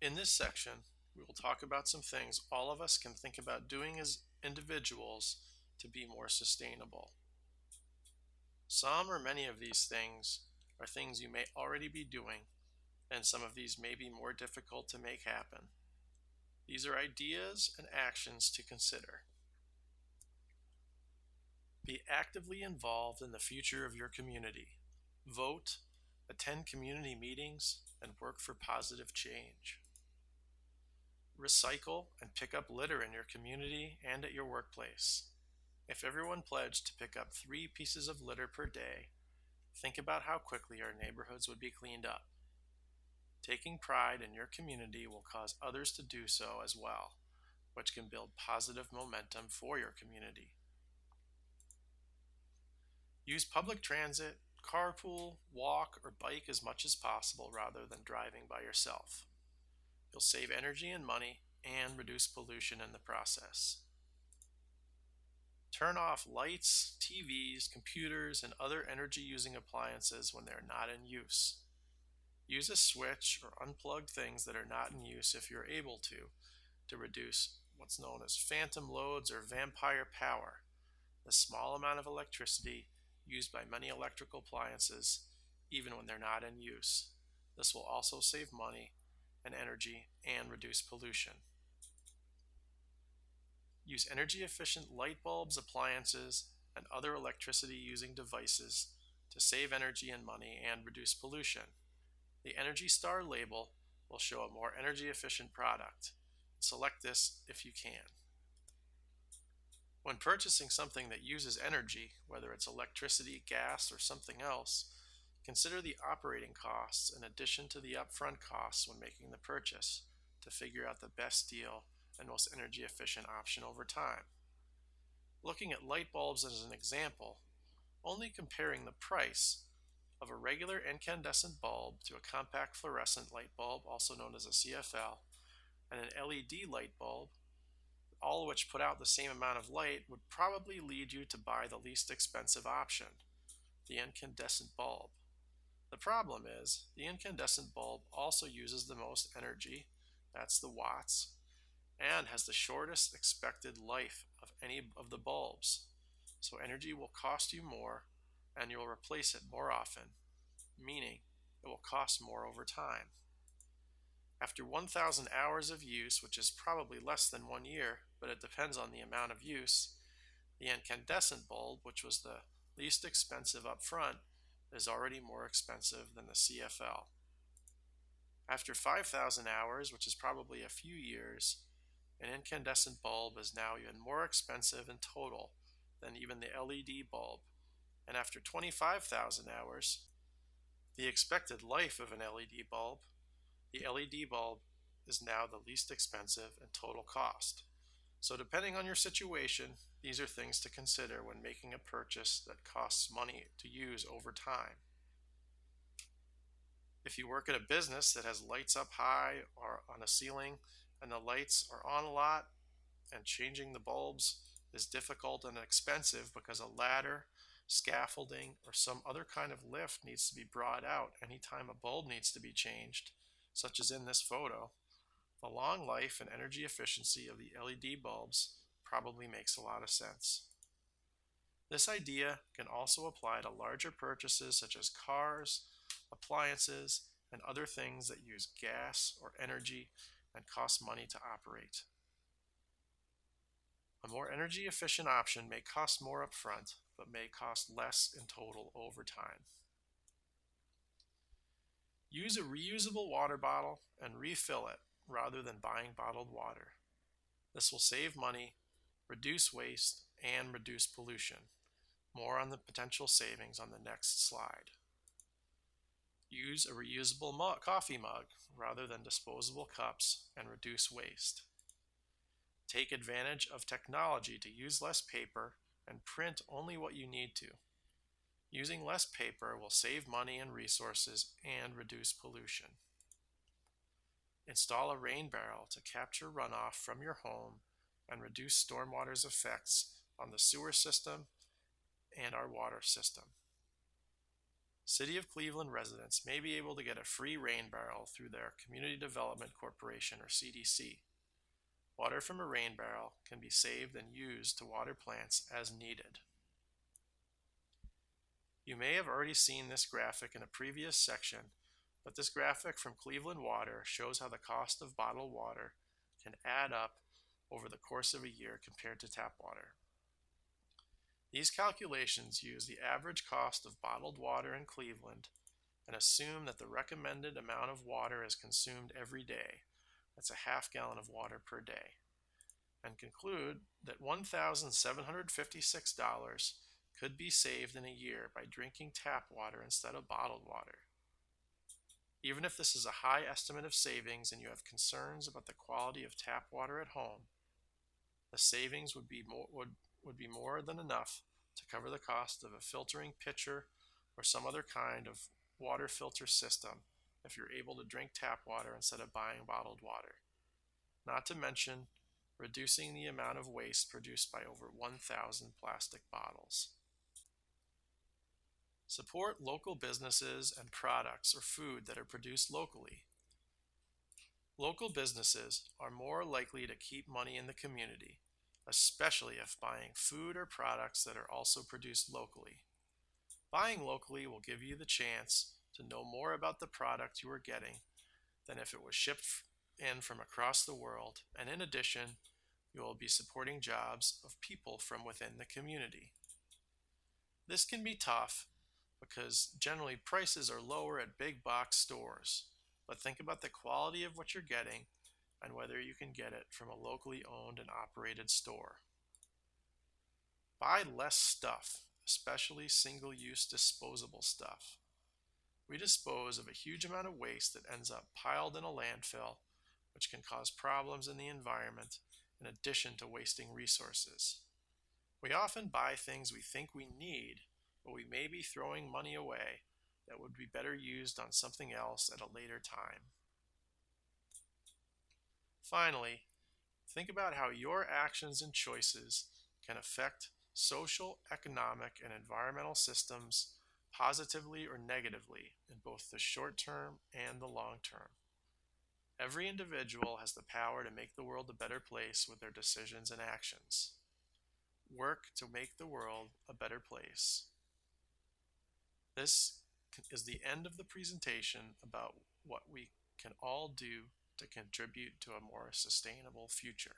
In this section, we will talk about some things all of us can think about doing as individuals to be more sustainable. Some or many of these things are things you may already be doing, and some of these may be more difficult to make happen. These are ideas and actions to consider. Be actively involved in the future of your community. Vote, attend community meetings, and work for positive change. Recycle and pick up litter in your community and at your workplace. If everyone pledged to pick up 3 pieces of litter per day, think about how quickly our neighborhoods would be cleaned up. Taking pride in your community will cause others to do so as well, which can build positive momentum for your community. Use public transit, carpool, walk, or bike as much as possible rather than driving by yourself. You'll save energy and money and reduce pollution in the process. Turn off lights, TVs, computers, and other energy-using appliances when they're not in use. Use a switch or unplug things that are not in use if you're able to reduce what's known as phantom loads or vampire power, the small amount of electricity used by many electrical appliances even when they're not in use. This will also save money and energy and reduce pollution. Use energy efficient light bulbs, appliances, and other electricity using devices to save energy and money and reduce pollution. The Energy Star label will show a more energy efficient product. Select this if you can. When purchasing something that uses energy, whether it's electricity, gas, or something else, consider the operating costs in addition to the upfront costs when making the purchase to figure out the best deal and most energy efficient option over time. Looking at light bulbs as an example, only comparing the price of a regular incandescent bulb to a compact fluorescent light bulb, also known as a CFL, and an LED light bulb, all of which put out the same amount of light, would probably lead you to buy the least expensive option, the incandescent bulb. The problem is, the incandescent bulb also uses the most energy, that's the watts, and has the shortest expected life of any of the bulbs. So energy will cost you more and you'll replace it more often, meaning it will cost more over time. After 1,000 hours of use, which is probably less than 1 year, but it depends on the amount of use, the incandescent bulb, which was the least expensive up front, is already more expensive than the CFL. After 5,000 hours, which is probably a few years, an incandescent bulb is now even more expensive in total than even the LED bulb. And after 25,000 hours, the expected life of an LED bulb, the LED bulb is now the least expensive in total cost. So depending on your situation, these are things to consider when making a purchase that costs money to use over time. If you work at a business that has lights up high or on a ceiling and the lights are on a lot and changing the bulbs is difficult and expensive because a ladder, scaffolding, or some other kind of lift needs to be brought out anytime a bulb needs to be changed, such as in this photo, the long life and energy efficiency of the LED bulbs probably makes a lot of sense. This idea can also apply to larger purchases such as cars, appliances, and other things that use gas or energy and cost money to operate. A more energy efficient option may cost more upfront, but may cost less in total over time. Use a reusable water bottle and refill it rather than buying bottled water. This will save money, reduce waste, and reduce pollution. More on the potential savings on the next slide. Use a reusable coffee mug rather than disposable cups and reduce waste. Take advantage of technology to use less paper and print only what you need to. Using less paper will save money and resources and reduce pollution. Install a rain barrel to capture runoff from your home and reduce stormwater's effects on the sewer system and our water system. City of Cleveland residents may be able to get a free rain barrel through their Community Development Corporation or CDC. Water from a rain barrel can be saved and used to water plants as needed. You may have already seen this graphic in a previous section, but this graphic from Cleveland Water shows how the cost of bottled water can add up over the course of a year compared to tap water. These calculations use the average cost of bottled water in Cleveland and assume that the recommended amount of water is consumed every day. That's a half gallon of water per day. And conclude that $1,756 could be saved in a year by drinking tap water instead of bottled water. Even if this is a high estimate of savings and you have concerns about the quality of tap water at home, the savings would be more than enough to cover the cost of a filtering pitcher or some other kind of water filter system if you're able to drink tap water instead of buying bottled water. Not to mention reducing the amount of waste produced by over 1,000 plastic bottles. Support local businesses and products or food that are produced locally. Local businesses are more likely to keep money in the community, especially if buying food or products that are also produced locally. Buying locally will give you the chance to know more about the product you are getting than if it was shipped in from across the world, and in addition, you will be supporting jobs of people from within the community. This can be tough because generally prices are lower at big box stores, but think about the quality of what you're getting and whether you can get it from a locally owned and operated store. Buy less stuff, especially single-use disposable stuff. We dispose of a huge amount of waste that ends up piled in a landfill, which can cause problems in the environment in addition to wasting resources. We often buy things we think we need, but we may be throwing money away that would be better used on something else at a later time. Finally, think about how your actions and choices can affect social, economic, and environmental systems positively or negatively in both the short term and the long term. Every individual has the power to make the world a better place with their decisions and actions. Work to make the world a better place. This is the end of the presentation about what we can all do to contribute to a more sustainable future.